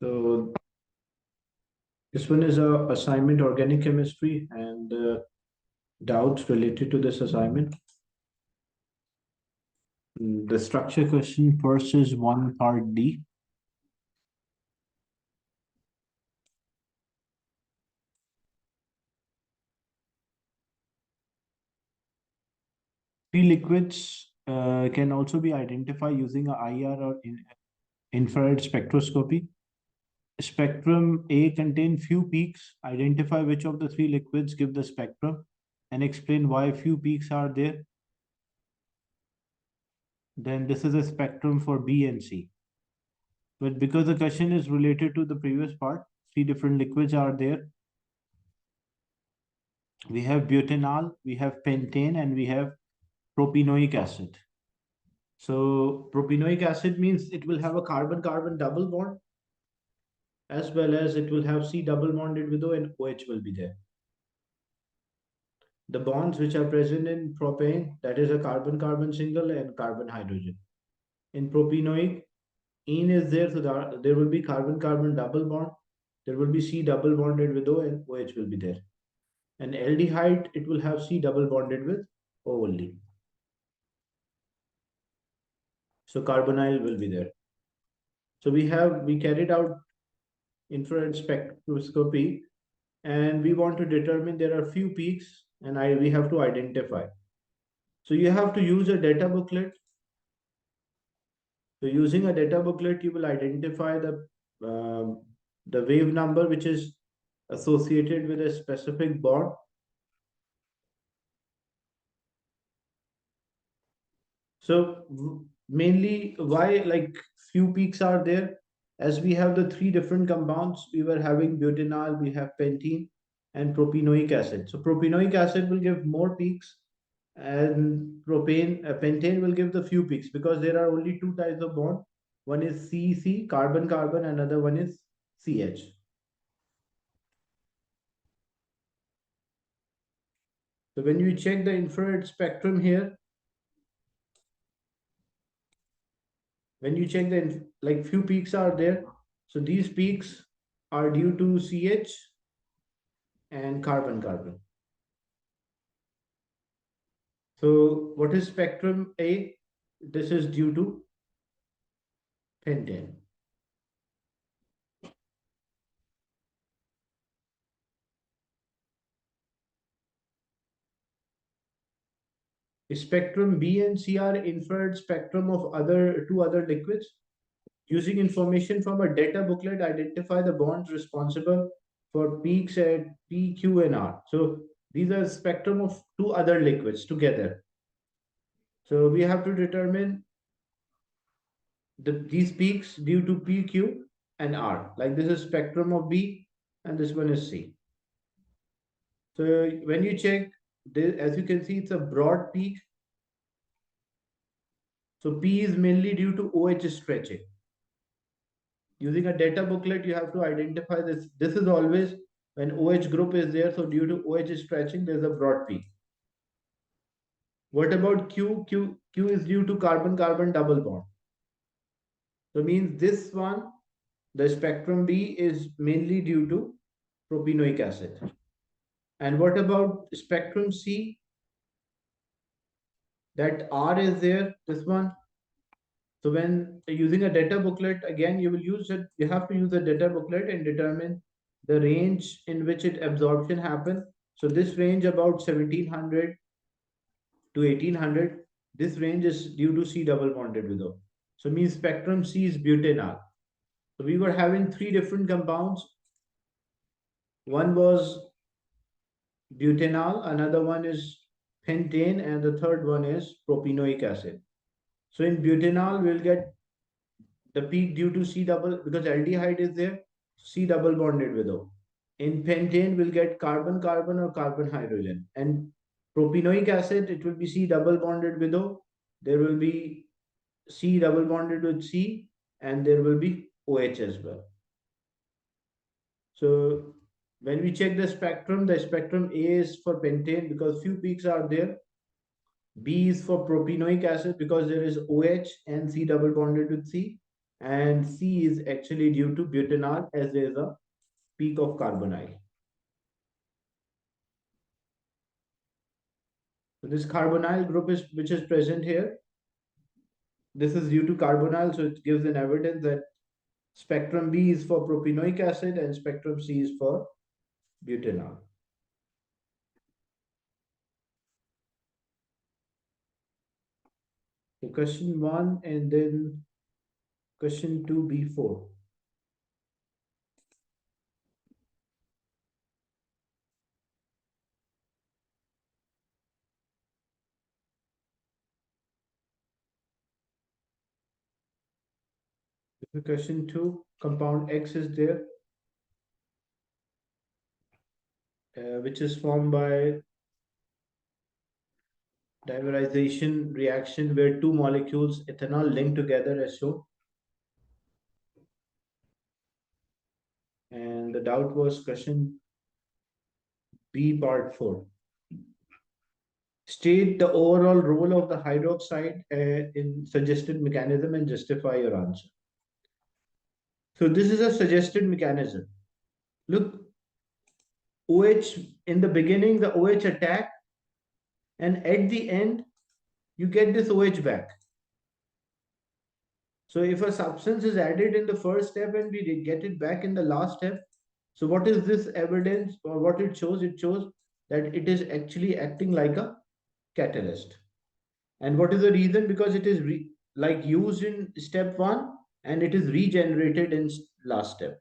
So this one is a assignment organic chemistry and doubts related to this assignment. The structure question first is one part D. Three liquids can also be identified using a IR or infrared spectroscopy. Spectrum A contain few peaks. Identify which of the three liquids give the spectrum and explain why few peaks are there. Then this is a spectrum for B and C. But because the question is related to the previous part, three different liquids are there. We have butanol, we have pentane, and we have propenoic acid. So propenoic acid means it will have a carbon-carbon double bond, as well as it will have C double bonded with O and OH will be there. The bonds which are present in propane, that is a carbon-carbon single and carbon-hydrogen. In propenoic, ene is there, so there will be carbon-carbon double bond. There will be C double bonded with O and OH will be there. And aldehyde, it will have C double bonded with O only. So carbonyl will be there. So we carried out infrared spectroscopy and we want to determine there are few peaks and we have to identify. So you have to use a data booklet. So using a data booklet, you will identify the wave number which is associated with a specific bond. So mainly why like few peaks are there, as we have the three different compounds. We were having butanol, we have pentene and propenoic acid. So propenoic acid will give more peaks and pentane will give the few peaks because there are only two types of bond. One is CC, carbon-carbon, another one is CH. So when you check the infrared spectrum here, when you check the like few peaks are there, so these peaks are due to CH and carbon-carbon. So what is spectrum A? This is due to pentane. Spectrum B and C are infrared spectrum of two other liquids. Using information from a data booklet, identify the bonds responsible for peaks at P, Q, and R. So these are spectrum of two other liquids together. So we have to determine these peaks due to P, Q, and R. Like this is spectrum of B, and this one is C. So when you check, as you can see, it's a broad peak. So P is mainly due to OH stretching. Using a data booklet, you have to identify this. This is always when OH group is there. So due to OH stretching, there's a broad peak. What about Q? Q is due to carbon-carbon double bond. So means this one, the spectrum B is mainly due to propenoic acid. And what about spectrum C? That R is there, this one. So when using a data booklet, again, you have to use a data booklet and determine the range in which it absorption happens. So this range about 1700 to 1800, this range is due to C double bonded with O. So means spectrum C is butanol. So we were having three different compounds. One was butanol, another one is pentane, and the third one is propenoic acid. So in butanol, we'll get the peak due to C double, because aldehyde is there, C double bonded with O. In pentane, we'll get carbon-carbon or carbon-hydrogen. And propenoic acid, it will be C double bonded with O. There will be C double bonded with C, and there will be OH as well. So when we check the spectrum A is for pentane because few peaks are there. B is for propenoic acid because there is OH and C double bonded with C. and C is actually due to butanol as there is a peak of carbonyl. So this carbonyl group is which is present here. This is due to carbonyl, so it gives an evidence that spectrum B is for propenoic acid and spectrum C is for butanol. So question 1 and then question 2B4. So question 2, compound X is there, which is formed by dimerization reaction where two molecules ethanol link together as shown. And the doubt was question B part 4. State the overall role of the hydroxide in suggested mechanism and justify your answer. So this is a suggested mechanism. Look, OH in the beginning, the OH attack, and at the end, you get this OH back. So if a substance is added in the first step and we get it back in the last step, so what is this evidence or what it shows? It shows that it is actually acting like a catalyst. And what is the reason? Because it is like used in step 1 and it is regenerated in last step.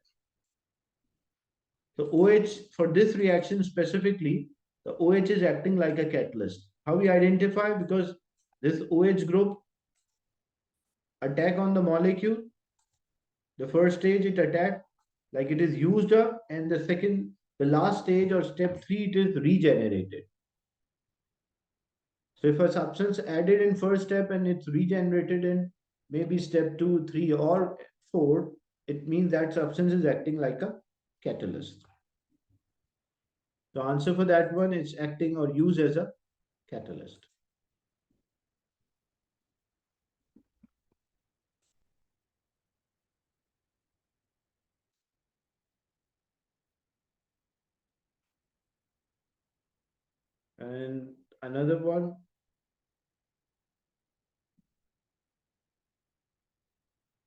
So OH for this reaction specifically, the OH is acting like a catalyst. How we identify? Because this OH group attack on the molecule, the first stage it attack like it is used up, and the last stage or step 3, it is regenerated. So if a substance added in first step and it's regenerated in maybe step 2, 3, or 4, it means that substance is acting like a catalyst. The answer for that one is acting or use as a catalyst. And another one,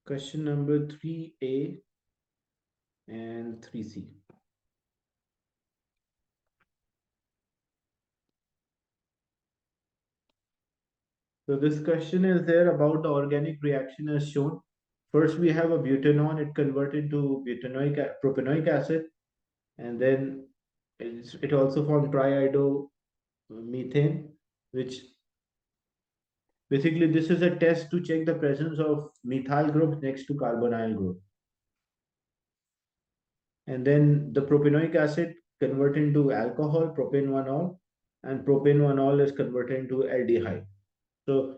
question number 3A and 3C. So this question is there about the organic reaction as shown. First, we have a butanol, it converted to propanoic acid, and then it also formed triidomethane, which basically this is a test to check the presence of methyl group next to carbonyl group. And then the propanoic acid converted into alcohol, propane-1-ol, and propane-1-ol is converted into aldehyde. So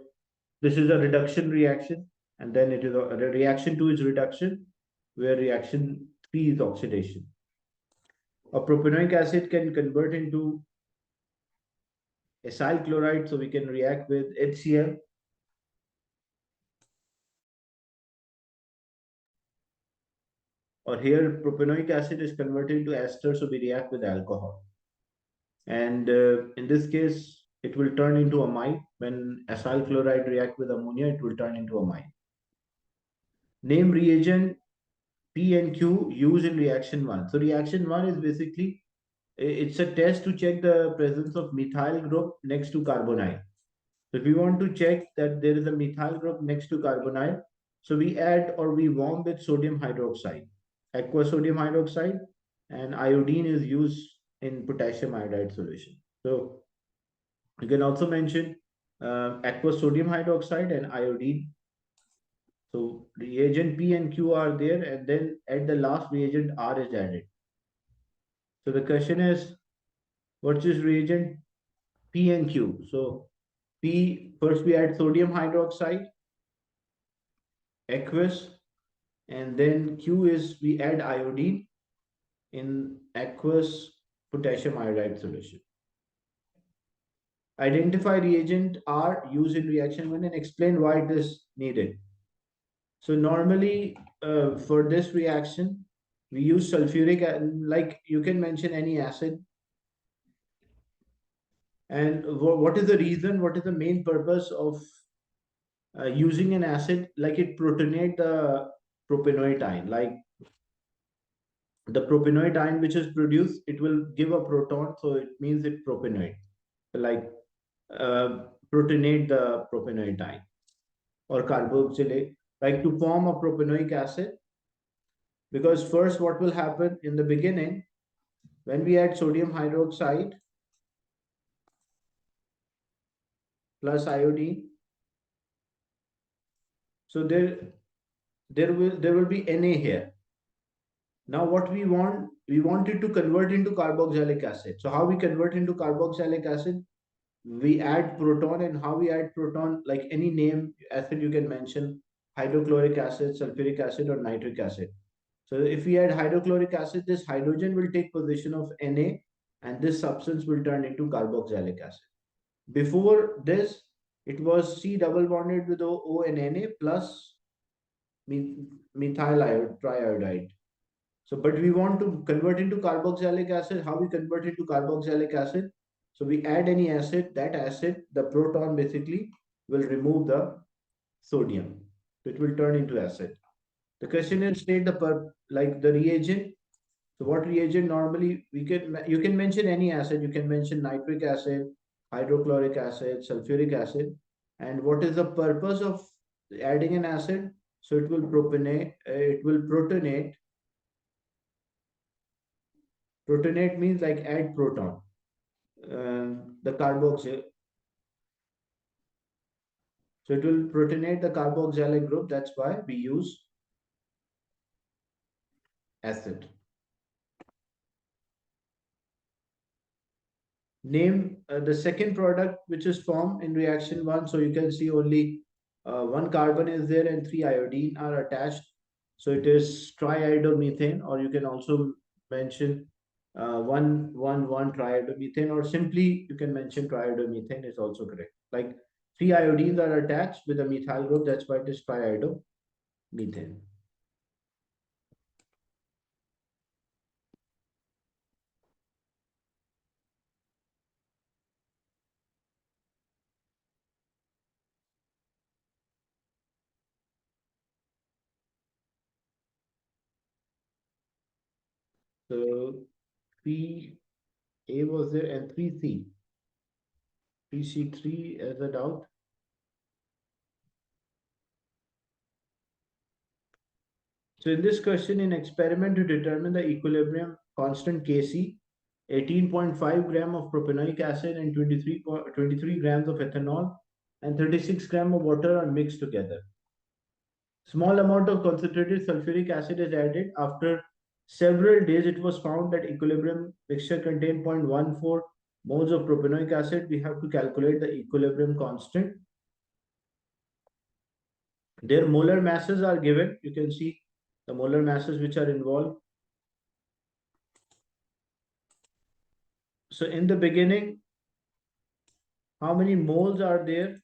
this is a reduction reaction, and then it is a reaction 2 is reduction, where reaction 3 is oxidation. A propanoic acid can convert into acyl chloride, so we can react with HCl. Or here propanoic acid is converted into ester, so we react with alcohol. And in this case, it will turn into amide. When acyl chloride react with ammonia, it will turn into amide. Name reagent P and Q used in reaction 1. So reaction 1 is basically, it's a test to check the presence of methyl group next to carbonyl. So if we want to check that there is a methyl group next to carbonyl, so we add or we warm with sodium hydroxide, aqueous sodium hydroxide, and iodine is used in potassium iodide solution. So you can also mention aqueous sodium hydroxide and iodine. So reagent P and Q are there, and then at the last reagent R is added. So the question is, what is reagent P and Q? So P, first we add sodium hydroxide, aqueous, and then Q is we add iodine in aqueous potassium iodide solution. Identify reagent R used in reaction 1 and explain why it is needed. So normally for this reaction, we use sulfuric, like you can mention any acid. And what is the reason? What is the main purpose of using an acid? Like it protonate the propanoid ion. Like the propanoid ion which is produced, it will give a proton, so it means it propanoid. Like protonate the propanoid ion or carboxylate. Like to form a propanoic acid, because first what will happen in the beginning when we add sodium hydroxide plus iodine, so there will be Na here. Now what we want it to convert into carboxylic acid. So how we convert into carboxylic acid? We add proton. And how we add proton? Like any name acid you can mention: hydrochloric acid, sulfuric acid, or nitric acid. So if we add hydrochloric acid, this hydrogen will take position of Na, and this substance will turn into carboxylic acid. Before this, it was C double bonded with O and Na plus methyl triiodide. So, but we want to convert into carboxylic acid. How we convert into carboxylic acid? So we add any acid, that acid, the proton basically will remove the sodium. So it will turn into acid. The question is state like the reagent. So what reagent normally you can mention any acid. You can mention nitric acid, hydrochloric acid, sulfuric acid. And what is the purpose of adding an acid? So it will protonate. It will protonate. Protonate means like add proton. The carboxyl. So it will protonate the carboxylic group. That's why we use acid. Name the second product which is formed in reaction one. So you can see only one carbon is there and three iodine are attached. So it is triiodomethane, or you can also mention one triiodomethane, or simply you can mention triiodomethane is also correct. Like three iodines are attached with a methyl group. That's why it is triiodomethane. So 3A was there and 3C. 3C3 as a doubt. So in this question, in experiment to determine the equilibrium constant Kc, 18.5 gram of propanoic acid and 23 grams of ethanol and 36 gram of water are mixed together. Small amount of concentrated sulfuric acid is added. After several days, it was found that equilibrium mixture contained 0.14 moles of propanoic acid. We have to calculate the equilibrium constant. Their molar masses are given. You can see the molar masses which are involved. So in the beginning, how many moles are there?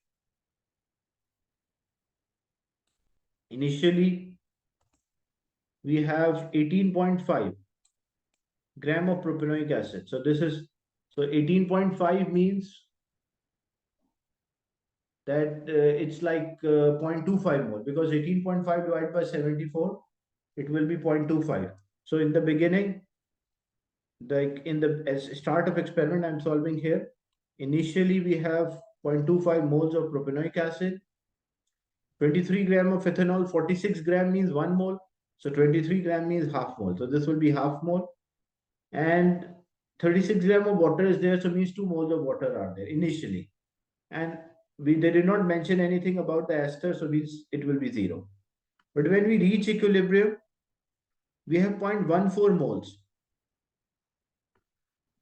Initially, we have 18.5 gram of propanoic acid. So this is, so 18.5 means that it's like 0.25 mole, because 18.5 divided by 74, it will be 0.25. So in the beginning, like in the start of experiment I'm solving here, initially we have 0.25 moles of propanoic acid, 23 gram of ethanol, 46 gram means 1 mole. So 23 gram means half mole. So this will be half mole. And 36 gram of water is there. So means 2 moles of water are there initially. And they did not mention anything about the ester. So means it will be 0. But when we reach equilibrium, we have 0.14 moles.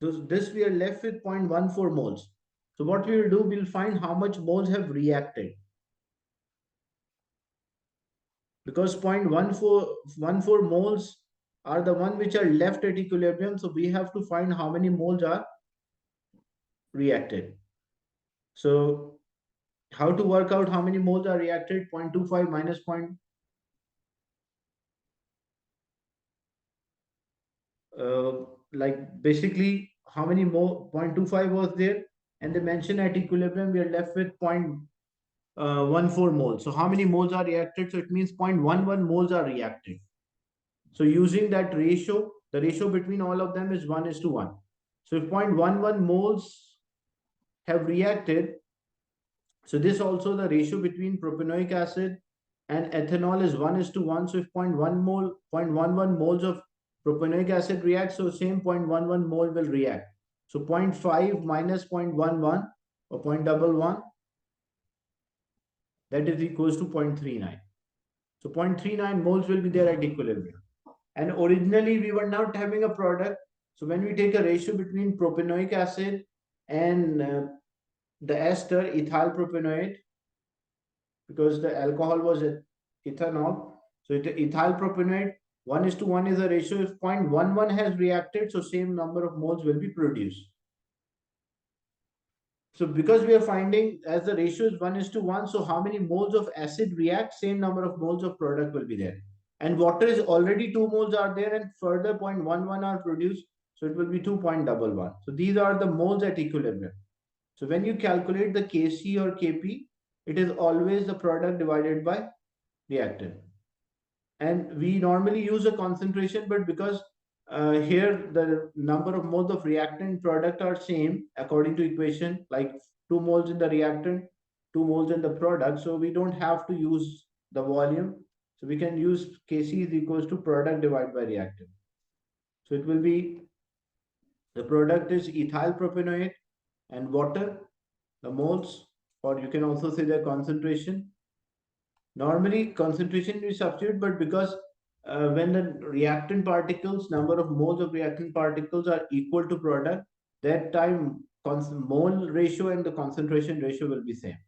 So this we are left with 0.14 moles. So what we will do, we'll find how much moles have reacted. Because 0.14 moles are the one which are left at equilibrium. So we have to find how many moles are reacted. So how to work out how many moles are reacted? 0.25 minus uh, like basically how many more 0.25 was there, and they mentioned at equilibrium we are left with 0.14 moles. So how many moles are reacted? So it means 0.11 moles are reacted. So using that ratio, the ratio between all of them is 1 is to 1. So if 0.11 moles have reacted, so this also the ratio between propanoic acid and ethanol is 1 is to 1. So if 0.11 moles of propanoic acid reacts, so same 0.11 mole will react. So zero point 0.5 minus 0.11 or 0.11, that is equals to 0.39. So 0.39 moles will be there at equilibrium. And originally we were not having a product. So when we take a ratio between propanoic acid and the ester ethyl propanoate, because the alcohol was ethanol. So ethyl propanoate 1 is to 1 is a ratio. If 0.11 has reacted, so same number of moles will be produced. So because we are finding as the ratio is 1 is to 1, so how many moles of acid react, same number of moles of product will be there. And water is already 2 moles are there and further 0.11 are produced. So it will be 2.11. So these are the moles at equilibrium. So when you calculate the Kc or Kp, it is always the product divided by reactant. And we normally use a concentration, but because here the number of moles of reactant product are same according to equation, like 2 moles in the reactant, 2 moles in the product, so we don't have to use the volume. So we can use Kc is equals to product divided by reactant. So it will be, the product is ethyl propanoate and water, the moles, or you can also say the concentration. Normally, concentration we substitute, but because when the reactant particles, number of moles of reactant particles are equal to product, that time mole ratio and the concentration ratio will be same.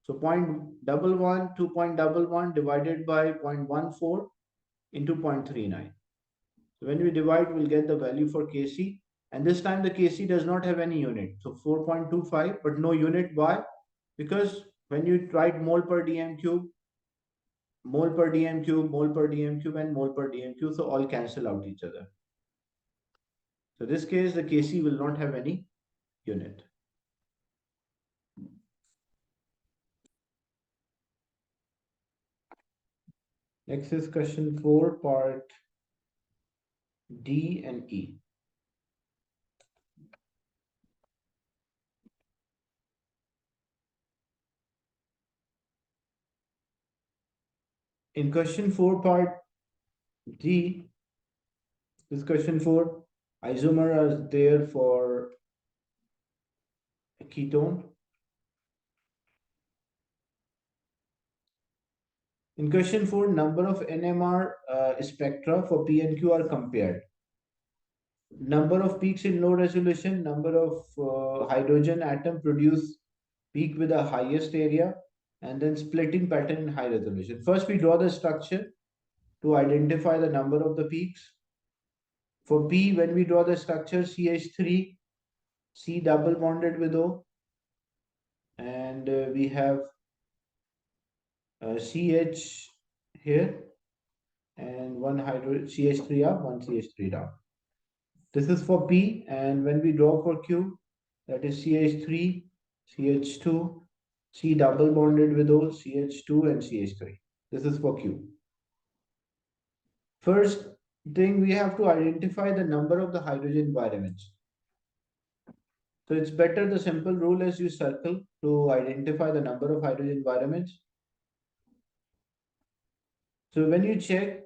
So 0.11 to 0.11 divided by 0.14 into 0.39. So when we divide, we'll get the value for Kc. And this time the Kc does not have any unit. So 4.25, but no unit. Why? Because when you write mole per dm cube, mole per dm cube, mole per dm cube, and mole per dm cube, so all cancel out each other. So this case, the Kc will not have any unit. Next is question 4, part D and E. In question 4, part D, this question 4, isomer are there for a ketone. In question 4, number of NMR spectra for P and Q are compared. Number of peaks in low resolution, number of hydrogen atom produce peak with the highest area, and then splitting pattern in high resolution. First, we draw the structure to identify the number of the peaks. For P, when we draw the structure, CH3, C double bonded with O, and we have CH here, and one hydro CH3 up, one CH3 down. This is for P, and when we draw for Q, that is CH3, CH2, C double bonded with O, CH2 and CH3. This is for Q. First thing, we have to identify the number of the hydrogen environments. So it's better the simple rule as you circle to identify the number of hydrogen environments. So when you check,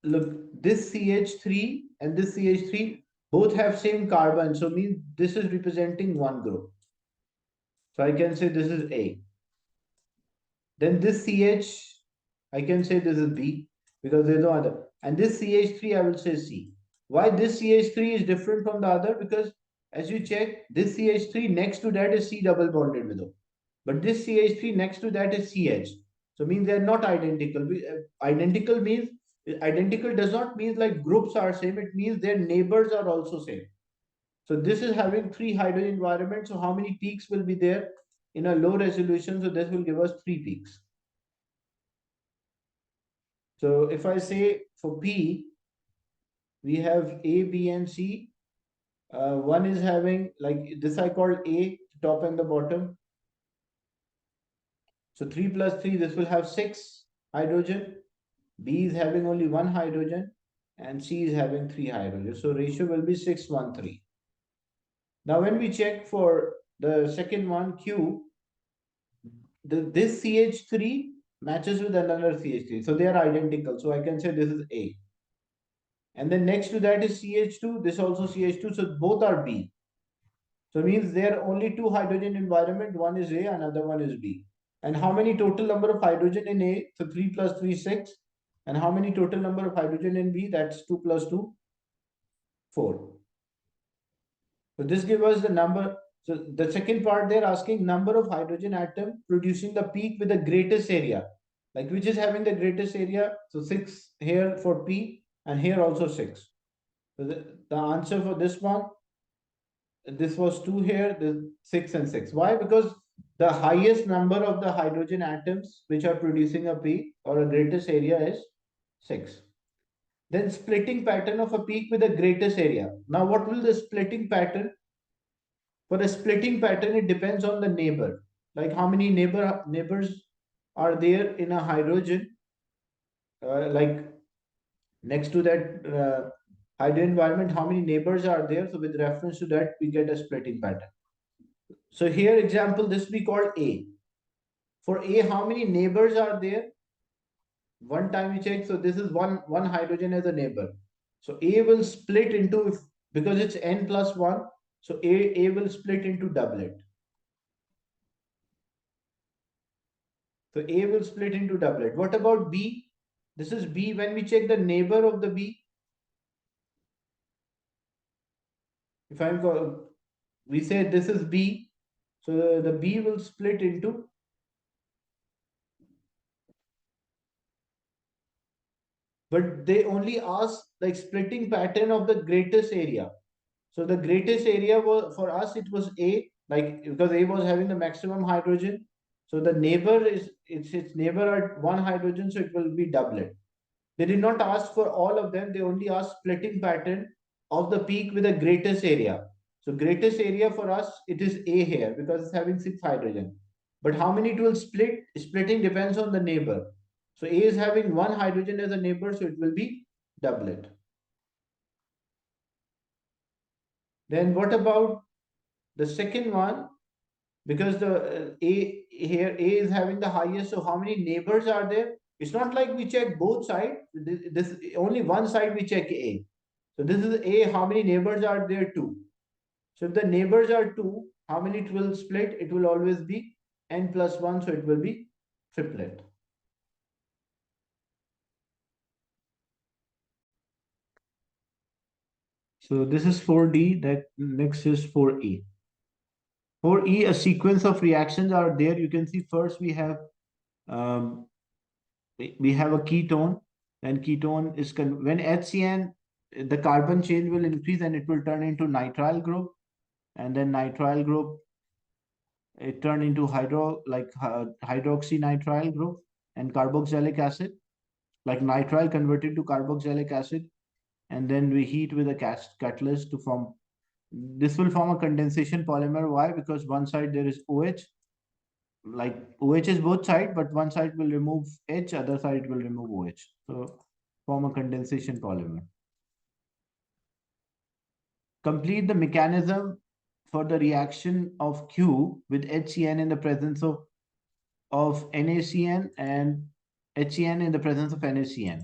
look, this CH3 and this CH3 both have same carbon. So means this is representing one group. So I can say this is A. Then this CH, I can say this is B because there's no other. And this CH3, I will say C. Why this CH3 is different from the other? Because as you check, this CH3 next to that is C double bonded with O. But this CH3 next to that is CH. So means they are not identical. Identical means, identical does not mean like groups are same. It means their neighbors are also same. So this is having 3 hydrogen environments. So how many peaks will be there in a low resolution? So this will give us 3 peaks. So if I say for P, we have A, B, and C. One is having like this I called A, top and the bottom. So 3 plus 3, this will have 6 hydrogen. B is having only 1 hydrogen and C is having 3 hydrogen. So ratio will be 6:1:3. Now when we check for the second one, Q, this CH3 matches with another CH3. So they are identical. So I can say this is A. And then next to that is CH2. This also CH2. So both are B. So it means there are only two hydrogen environment. One is A, another one is B. And how many total number of hydrogen in A? So 3 plus 3, 6. And how many total number of hydrogen in B? That's 2 plus 2, 4. So this gives us the number. So the second part they're asking number of hydrogen atom producing the peak with the greatest area. Like which is having the greatest area. So 6 here for P and here also 6. So the answer for this one, this was 2 here, the 6 and 6. Why? Because the highest number of the hydrogen atoms which are producing a peak or a greatest area is 6. Then splitting pattern of a peak with the greatest area. Now what will the splitting pattern? For a splitting pattern, it depends on the neighbor. Like how many neighbors are there in a hydrogen, like next to that hydrogen environment, how many neighbors are there? So with reference to that, we get a splitting pattern. So here example, this we call A. For A, how many neighbors are there? One time we check, so this is one hydrogen as a neighbor. So A will split into, because it's n plus 1, so A will split into doublet. So A will split into doublet. What about B? This is B. When we check the neighbor of the B, if we say this is B, so the B will split into, but they only ask like splitting pattern of the greatest area. So the greatest area was for us, it was A, like because A was having the maximum hydrogen. So the neighbor is its neighbor at one hydrogen, so it will be doublet. They did not ask for all of them, they only asked splitting pattern of the peak with the greatest area. So greatest area for us, it is A here because it's having 6 hydrogen. But how many it will split? Splitting depends on the neighbor. So A is having 1 hydrogen as a neighbor, so it will be doublet. Then what about the second one? Because the A here, A is having the highest, so how many neighbors are there? It's not like we check both sides. This only one side we check A. So this is A, how many neighbors are there? 2. So if the neighbors are 2, how many it will split? It will always be n plus 1, so it will be triplet. So this is 4D, that next is 4E. 4E, a sequence of reactions are there. You can see first we have um, we have a ketone, and ketone is when HCN, the carbon chain will increase and it will turn into nitrile group, and then nitrile group, it turn into hydroxynitrile group and carboxylic acid, like nitrile converted to carboxylic acid, and then we heat with a catalyst to form. This will form a condensation polymer. Why? Because one side there is OH, like OH is both side, but one side will remove H, other side will remove OH. So form a condensation polymer. Complete the mechanism for the reaction of Q with HCN in the presence of NaCN and HCN in the presence of NaCN,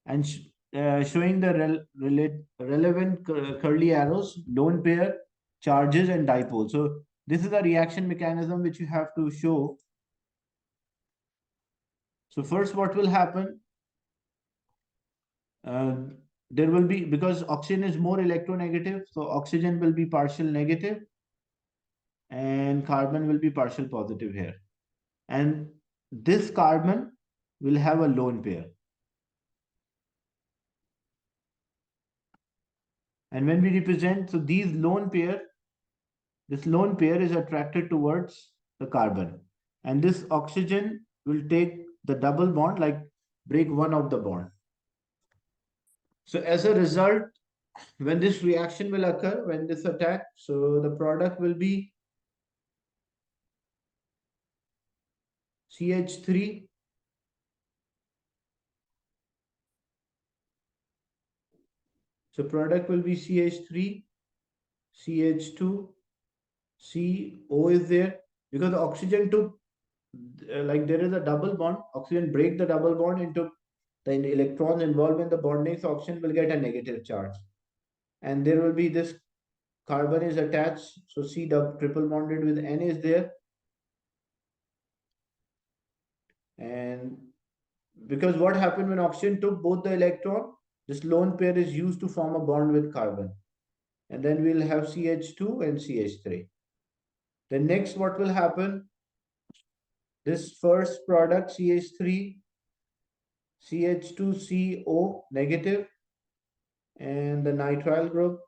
and showing the relevant curly arrows, lone pair, charges, and dipole. So this is a reaction mechanism which you have to show. So first, what will happen? Uh, there will be, because oxygen is more electronegative, so oxygen will be partial negative and carbon will be partial positive here. And this carbon will have a lone pair. And when we represent, so these lone pair, this lone pair is attracted towards the carbon. And this oxygen will take the double bond, like break one of the bond. So as a result, when this reaction will occur, when this attack, so the product will be CH3. So product will be CH3, CH2, CO is there because the oxygen took, like there is a double bond, oxygen break the double bond into the electrons involved in the bonding, so oxygen will get a negative charge. And there will be this carbon is attached, so C double triple bonded with N is there. And because what happened when oxygen took both the electron, this lone pair is used to form a bond with carbon. And then we'll have CH2 and CH3. Then next what will happen, this first product CH3, CH2CO negative, and the nitrile group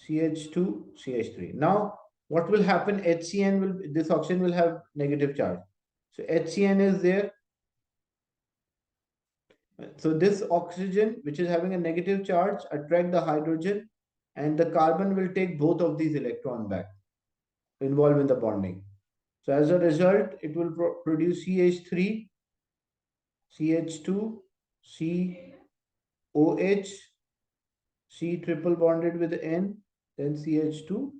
CH2, CH3. Now what will happen, HCN will, this oxygen will have negative charge. So HCN is there. So this oxygen, which is having a negative charge, attract the hydrogen, and the carbon will take both of these electrons back, involved in the bonding. So as a result, it will produce CH3, CH2, COH, C triple bonded with N, then CH2,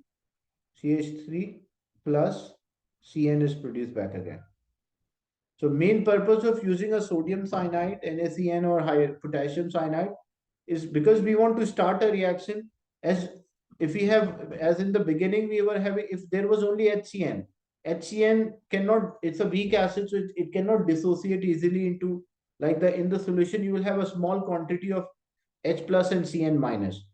CH3 plus CN is produced back again. So main purpose of using a sodium cyanide, NaCN or higher potassium cyanide is because we want to start a reaction as if we have, as in the beginning we were having, if there was only HCN, HCN cannot, it's a weak acid, so it cannot dissociate easily into, like the in the solution you will have a small quantity of H plus and Cn minus.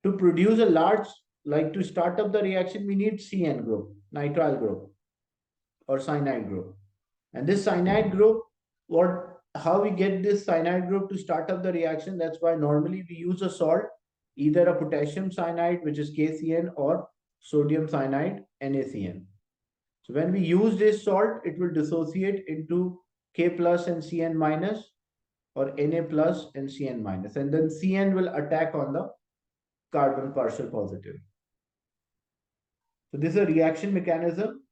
To produce a large, like to start up the reaction, we need Cn group, nitrile group or cyanide group. And this cyanide group, how we get this cyanide group to start up the reaction, that's why normally we use a salt, either a potassium cyanide, which is KCN, or sodium cyanide, NaCN. So when we use this salt, it will dissociate into K plus and Cn minus, or Na plus and Cn minus, and then Cn will attack on the carbon partial positive. So this is a reaction mechanism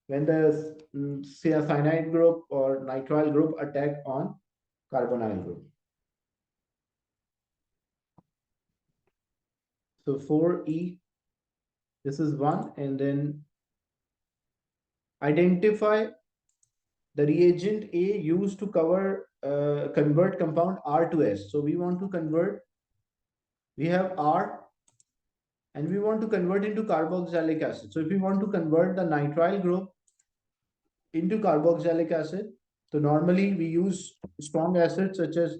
when the cyanide group or nitrile group attack on carbonyl group. So 4E, this is one, and then identify the reagent A used to convert compound R to S. So we want to convert, we have R and we want to convert into carboxylic acid. So if we want to convert the nitrile group into carboxylic acid, so normally we use strong acids such as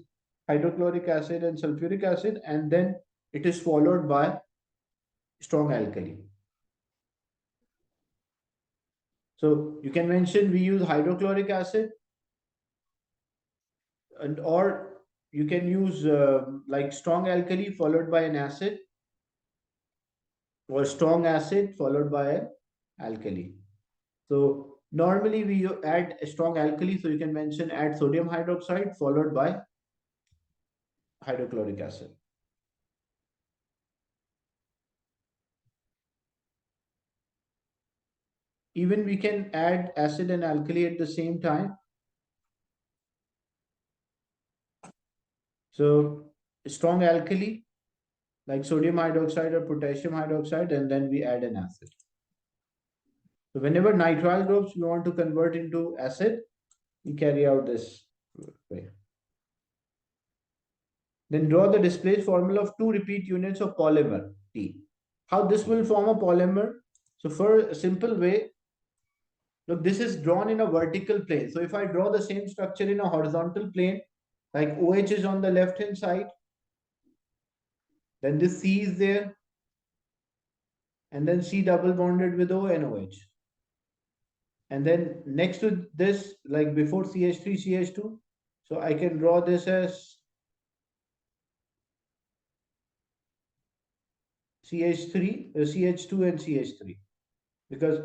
hydrochloric acid and sulfuric acid, and then it is followed by strong alkali. So you can mention we use hydrochloric acid, and or you can use like strong alkali followed by an acid, or strong acid followed by an alkali. So normally we add a strong alkali, so you can mention add sodium hydroxide followed by hydrochloric acid. Even we can add acid and alkali at the same time. So strong alkali like sodium hydroxide or potassium hydroxide, and then we add an acid. So whenever nitrile groups we want to convert into acid, we carry out this way. Then draw the displaced formula of two repeat units of polymer T. How this will form a polymer? So for a simple way, look, this is drawn in a vertical plane. So if I draw the same structure in a horizontal plane, like OH is on the left hand side, then this C is there, and then C double bonded with O and OH. And then next to this, like before CH3, CH2, so I can draw this as CH3, CH2 and CH3. Because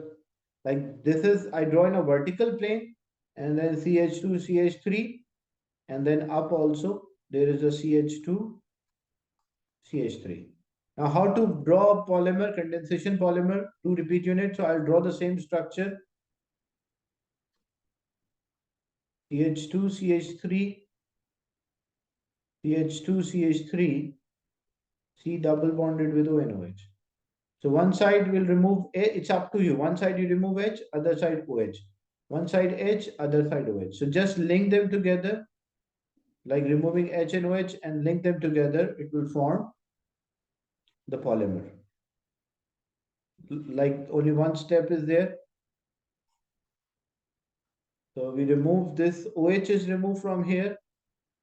like this is, I draw in a vertical plane, and then CH2, CH3, and then up also there is a CH2, CH3. Now, how to draw a polymer, condensation polymer, two repeat units? So I'll draw the same structure. CH2, CH3, CH2, CH3, C double bonded with ONOH. So one side will remove A, it's up to you. One side you remove H, other side OH. One side H, other side OH. So just link them together, like removing H and OH and link them together, it will form the polymer. Like only one step is there. So we remove this, OH is removed from here,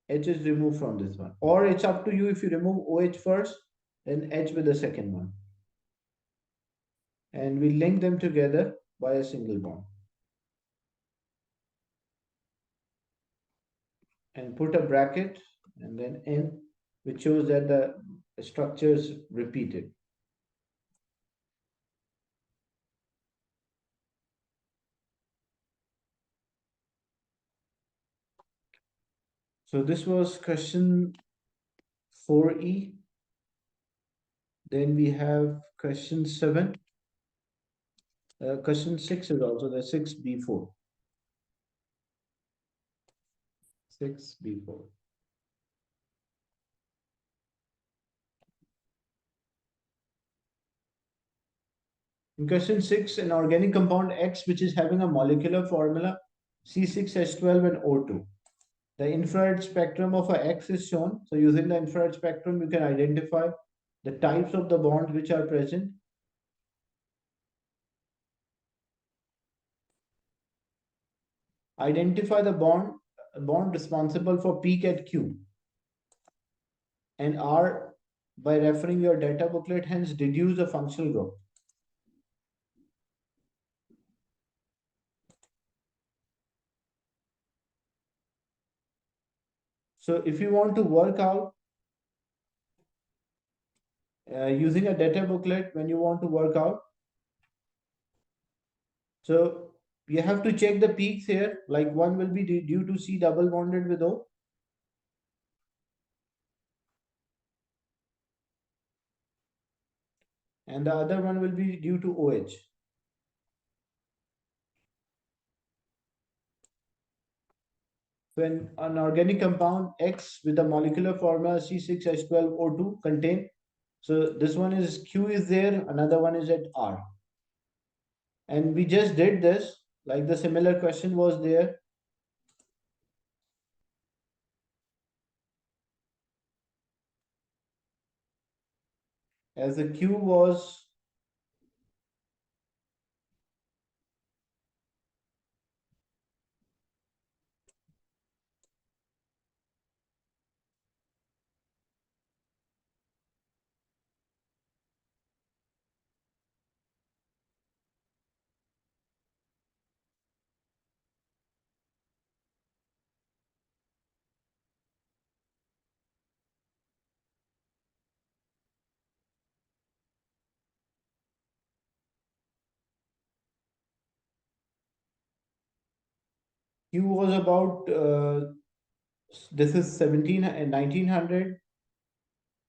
H is removed from this one. Or it's up to you if you remove OH first, then H with the second one. And we link them together by a single bond. And put a bracket and then N, which shows that the structure is repeated. So this was question 4E. Then we have question 7. Question 6 is also the 6B4. 6B4. In question 6, an organic compound X which is having a molecular formula C6H12 and O2. The infrared spectrum of a X is shown. So using the infrared spectrum, you can identify the types of the bonds which are present. Identify the bond responsible for peak at Q and R by referring your data booklet, hence deduce a functional group. So if you want to work out using a data booklet, when you want to work out, so you have to check the peaks here, like one will be due to C double bonded with O. And the other one will be due to OH. When an organic compound X with the molecular formula C6H12O2 contain, so this one is Q is there, another one is at R. And we just did this, like the similar question was there. As the Q was Q was about this is 17 and 1900,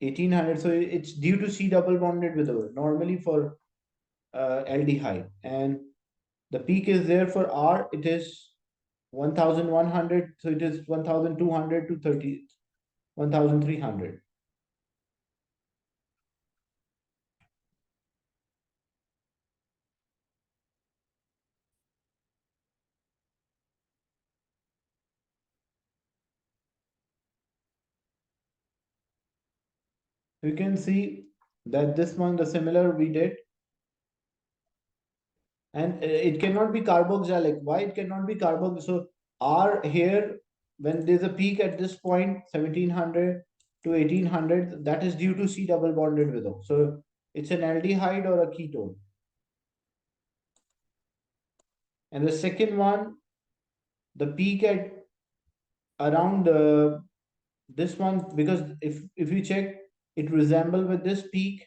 1800. So it's due to C double bonded with O, normally for aldehyde. And the peak is there for R, it is 1100. So it is 1200 to 1300. You can see that this one, the similar we did, and it cannot be carboxylic. Why it cannot be carboxylic? So R here, when there's a peak at this point, 1700 to 1800, that is due to C double bonded with O. So it's an aldehyde or a ketone. And the second one, the peak at around this one, because if you check, it resemble with this peak